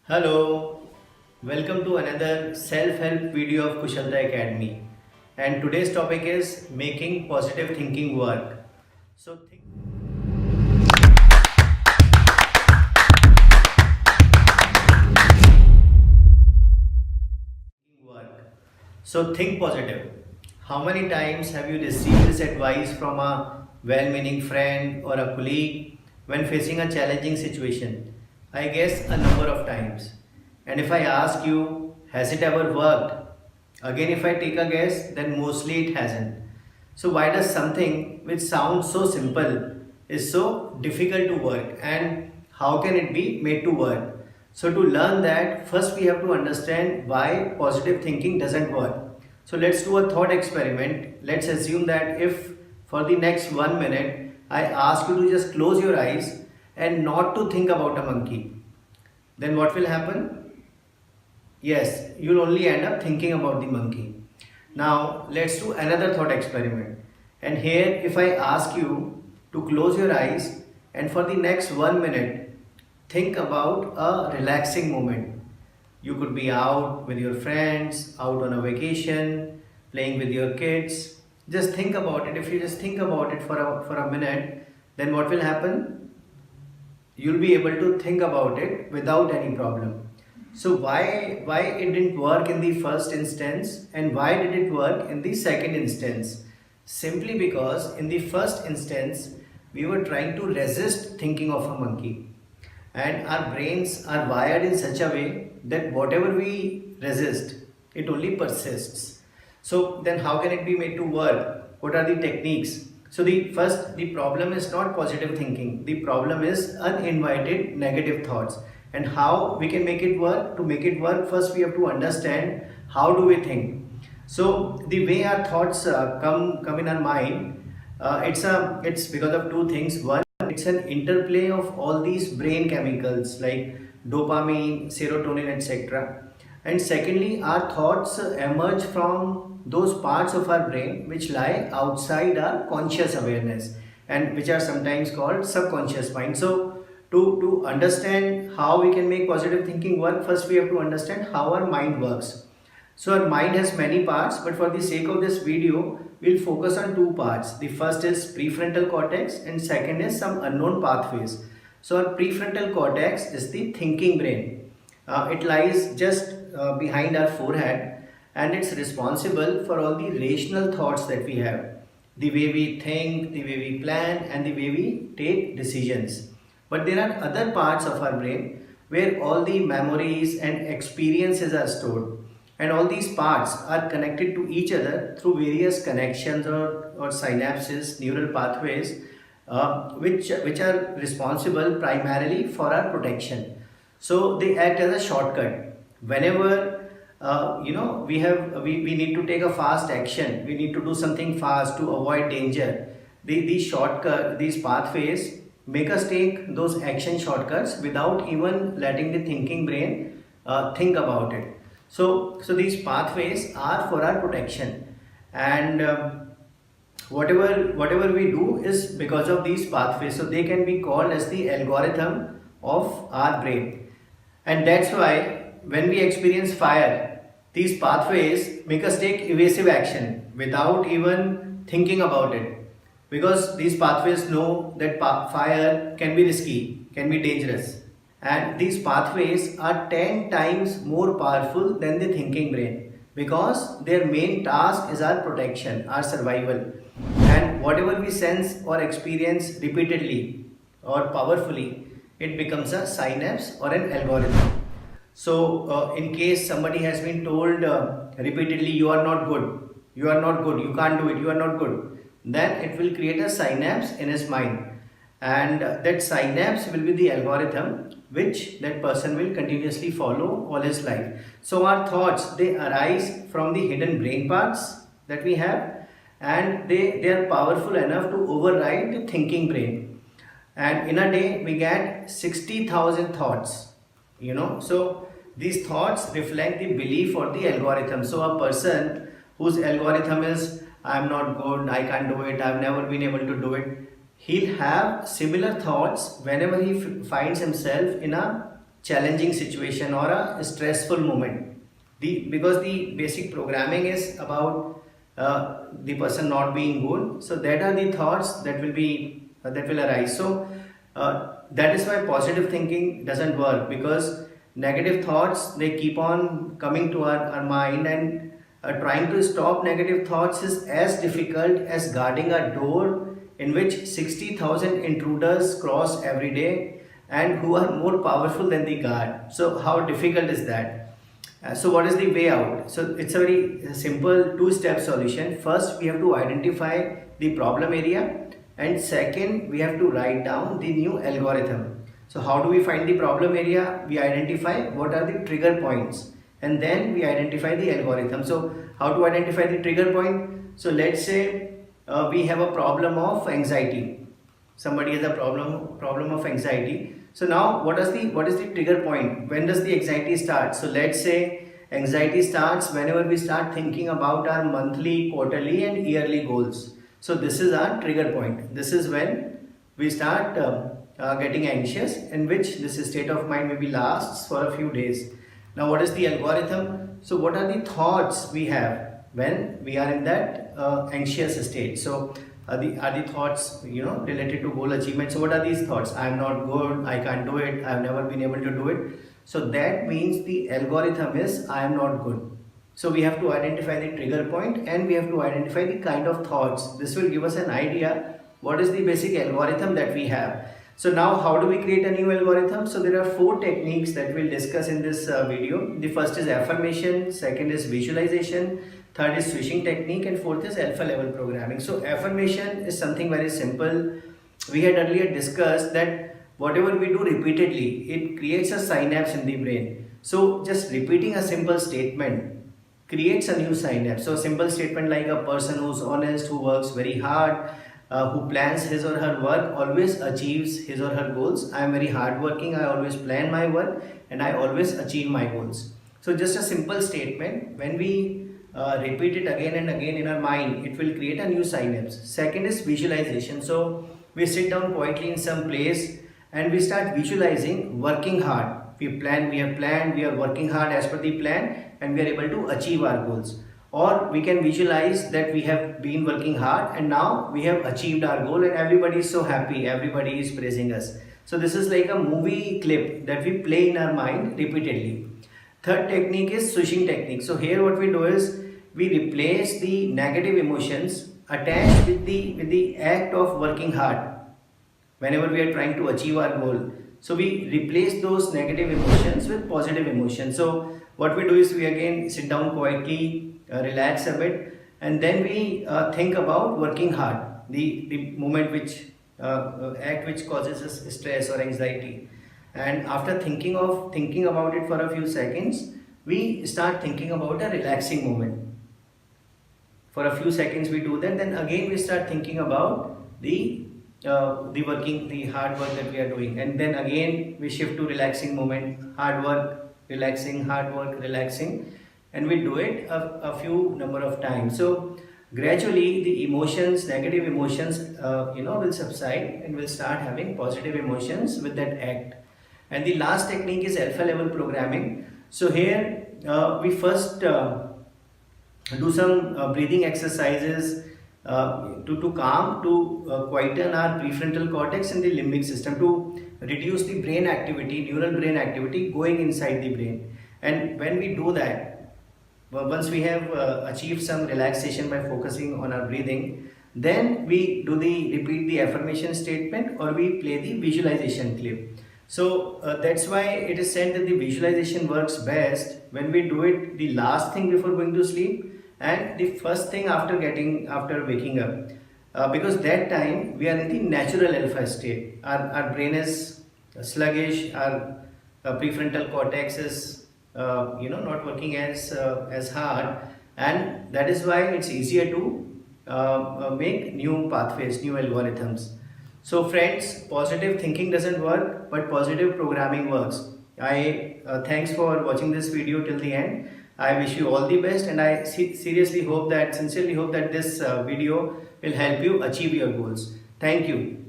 Hello, welcome to another self-help video of Kushalta Academy. And today's topic is making positive thinking work. So think work. So think positive. How many times have you received this advice from a well-meaning friend or a colleague when facing a challenging situation? I guess a number of times. And if I ask you, has it ever worked? Again, if I take a guess, then mostly it hasn't. So why does something which sounds so simple is so difficult to work, and how can it be made to work? So to learn that, first we have to understand why positive thinking doesn't work. So let's do a thought experiment. Let's assume that if for the next 1 minute I ask you to just close your eyes and not to think about a monkey, then what will happen? Yes, you'll only end up thinking about the monkey. Now let's do another thought experiment. And here, if I ask you to close your eyes and for the next 1 minute think about a relaxing moment. You could be out with your friends, out on a vacation, playing with your kids. Just think about it. If you just think about it for a minute, then what will happen? You'll be able to think about it without any problem. So why it didn't work in the first instance and why did it work in the second instance? Simply because in the first instance we were trying to resist thinking of a monkey, and our brains are wired in such a way that whatever we resist, it only persists. So then how can it be made to work? What are the techniques? So the problem is not positive thinking. The problem is uninvited negative thoughts. And how we can make it work? To make it work, first we have to understand how do we think. So the way our thoughts come in our mind, it's because of two things. One, it's an interplay of all these brain chemicals like dopamine, serotonin, etc. And secondly, our thoughts emerge from those parts of our brain which lie outside our conscious awareness and which are sometimes called subconscious mind. So to understand how we can make positive thinking work, first we have to understand how our mind works. So our mind has many parts, but for the sake of this video, we'll focus on two parts. The first is prefrontal cortex and second is some unknown pathways. So our prefrontal cortex is the thinking brain. It lies just behind our forehead, and it's responsible for all the rational thoughts that we have. The way we think, the way we plan, and the way we take decisions. But there are other parts of our brain where all the memories and experiences are stored. And all these parts are connected to each other through various connections or synapses, neural pathways, which are responsible primarily for our protection. So they act as a shortcut. Whenever we need to take a fast action, we need to do something fast to avoid danger. These pathways make us take those action shortcuts without even letting the thinking brain think about it. So these pathways are for our protection, and whatever we do is because of these pathways. So they can be called as the algorithm of our brain, and that's why when we experience fire, these pathways make us take evasive action without even thinking about it, because these pathways know that fire can be risky, can be dangerous, and these pathways are 10 times more powerful than the thinking brain because their main task is our protection, our survival. And whatever we sense or experience repeatedly or powerfully, it becomes a synapse or an algorithm. So in case somebody has been told repeatedly, you are not good, you are not good, you can't do it, you are not good, then it will create a synapse in his mind, and that synapse will be the algorithm which that person will continuously follow all his life. So our thoughts, they arise from the hidden brain parts that we have, and they are powerful enough to override the thinking brain. And in a day we get 60,000 thoughts, so these thoughts reflect the belief or the algorithm. So a person whose algorithm is I'm not good, I can't do it, I've never been able to do it, he'll have similar thoughts whenever he finds himself in a challenging situation or a stressful moment. Because the basic programming is about the person not being good, so that are the thoughts that will arise. So that is why positive thinking doesn't work, because negative thoughts, they keep on coming to our mind, and trying to stop negative thoughts is as difficult as guarding a door in which 60,000 intruders cross every day and who are more powerful than the guard. So how difficult is that? So what is the way out? So it's a very simple two-step solution. First, we have to identify the problem area, and second, we have to write down the new algorithm. So how do we find the problem area? We identify what are the trigger points, and then we identify the algorithm. So how to identify the trigger point? So let's say we have a problem of anxiety. Somebody has a problem of anxiety. So now what is the trigger point? When does the anxiety start? So let's say anxiety starts whenever we start thinking about our monthly, quarterly and yearly goals. So this is our trigger point. This is when we start getting anxious, in which this state of mind maybe lasts for a few days. Now what is the algorithm? So what are the thoughts we have when we are in that anxious state? So are the thoughts related to goal achievement? So what are these thoughts? I am not good, I can't do it, I have never been able to do it. So that means the algorithm is I am not good. So we have to identify the trigger point, and we have to identify the kind of thoughts. This will give us an idea what is the basic algorithm that we have. So now how do we create a new algorithm? So there are 4 techniques that we'll discuss in this video. The first is affirmation, second is visualization, third is switching technique, and fourth is alpha level programming. So affirmation is something very simple. We had earlier discussed that whatever we do repeatedly, it creates a synapse in the brain. So just repeating a simple statement creates a new synapse. So a simple statement like a person who's honest, who works very hard, who plans his or her work always achieves his or her goals. I am very hardworking, I always plan my work, and I always achieve my goals. So just a simple statement, when we repeat it again and again in our mind, it will create a new synapse. Second is visualization. So we sit down quietly in some place and we start visualizing working hard. We are working hard as per the plan, and we are able to achieve our goals. Or we can visualize that we have been working hard and now we have achieved our goal, and everybody is so happy, everybody is praising us. So this is like a movie clip that we play in our mind repeatedly. Third technique is switching technique. So here what we do is we replace the negative emotions attached with the act of working hard whenever we are trying to achieve our goal. So we replace those negative emotions with positive emotions. So what we do is we again sit down quietly, relax a bit, and then we think about working hard, the moment which act which causes us stress or anxiety. And after thinking about it for a few seconds, we start thinking about a relaxing moment. For a few seconds we do that, then again we start thinking about the hard work that we are doing, and then again we shift to relaxing moment, hard work, relaxing, and we do it a few number of times. So gradually the negative emotions will subside, and we'll start having positive emotions with that act. And the last technique is alpha level programming. So here we first do some breathing exercises to calm, to quieten our prefrontal cortex and the limbic system, to reduce the brain activity, neural brain activity going inside the brain. And when we do that, once we have achieved some relaxation by focusing on our breathing, then we repeat the affirmation statement, or we play the visualization clip. So that's why it is said that the visualization works best when we do it the last thing before going to sleep and the first thing after waking up, because that time we are in the natural alpha state. Our brain is sluggish, our prefrontal cortex is not working as hard, and that is why it's easier to make new pathways, new algorithms. So friends, positive thinking doesn't work, but positive programming works. I thanks for watching this video till the end. I wish you all the best, and I sincerely hope that this video will help you achieve your goals. Thank you.